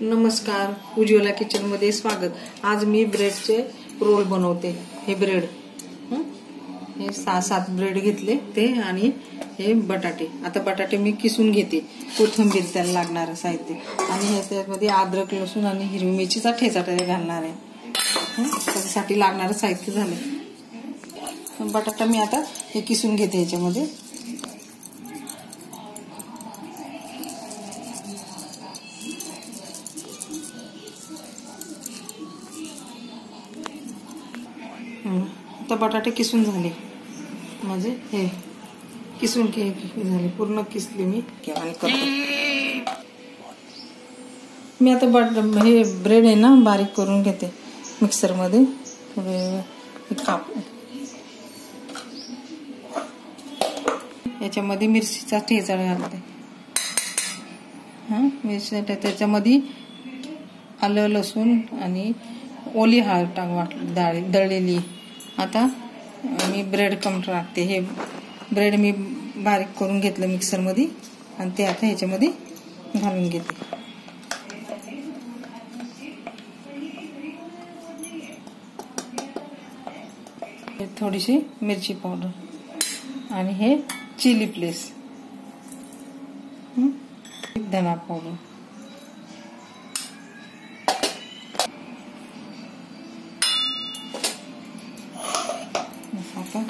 नमस्कार, उज्ज्वला किचन मध्ये स्वागत। आज मी ब्रेडचे रोल बनवते। हे ब्रेड हे 6-7 ब्रेड घेतले ते आणि हे बटाटे। आता बटाटे मी किसून घेते। कोथिंबीर त्याला लागणार साहित्य आणि ह्याच्यामध्ये अद्रक, लसूण आणि हिरवी मिरचीचा ठेचा घालणार आहे। त्यासाठी लागणार साहित्य झाले। बटाटा मी आता हे किसून घेते ह्याच्यामध्ये। आता बटाटे किसून झाले म्हणजे हे किसून झाले, पूर्ण किसले मी आणि करते। मी आता हे ब्रेड आहे ना बारीक करून घेते मिक्सर मध्ये। थोडे काप याच्यामध्ये मिरचीचा ठेचा घालते। मिरची त्याच्यामध्ये आलं, लसूण आणि ओली हळद दळलेली। आता मी ब्रेड टाकते। हे ब्रेड मी बारीक करून घेतलं मिक्सर मध्ये आणि ते आता ह्याच्यामध्ये घालून घेते। थोडीशी मिरची पावडर आणि हे चिली फ्लेक्स, धना पावडर,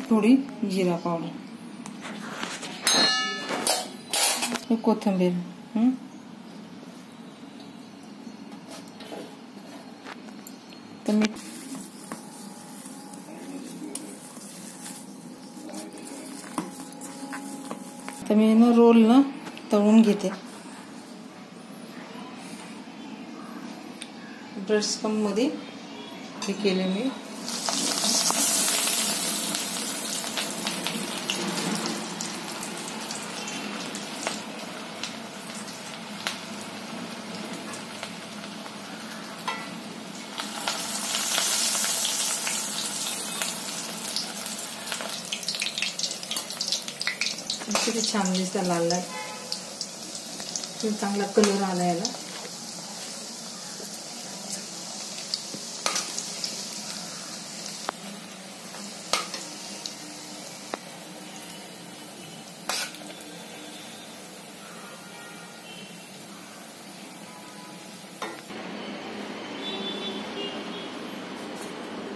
थोडी जिरा पावडर, कोथिंबीर, तर मी ना रोल ना तळून घेते। ब्रेड स्पंज मध्ये हे केले मी। किती छान दिसतं, लाल लाल चांगला कलर आला याला।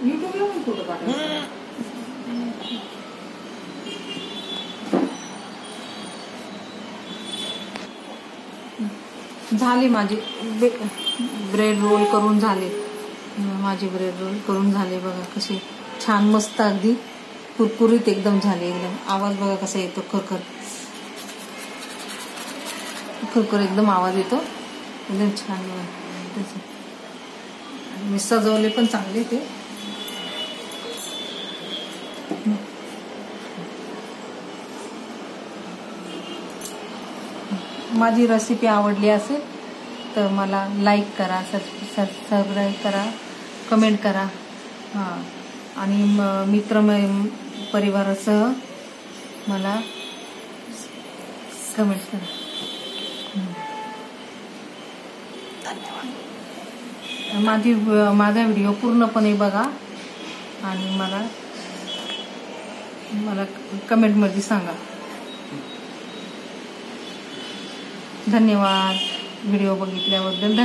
यूट्यूबला पण फोटो पाठव। झाले माझे ब्रेड रोल करून झाले। माझे ब्रेड रोल करून झाले, बघा कसे छान मस्त अगदी कुरकुरीत एकदम झाले। एकदम आवाज बघा कसा येतो, खरखर खरखर एकदम आवाज येतो, एकदम छान। मी सजवले पण चांगले ते। माझी रेसिपी आवडली असेल तर मला लाईक करा, सबस्क्राईब करा, कमेंट करा, आणि मित्र परिवारासह मला कमेंट करा। धन्यवाद। माझा व्हिडिओ पूर्णपणे बघा आणि मला कमेंटमध्ये सांगा। धन्यवाद व्हिडिओ बघितल्याबद्दल।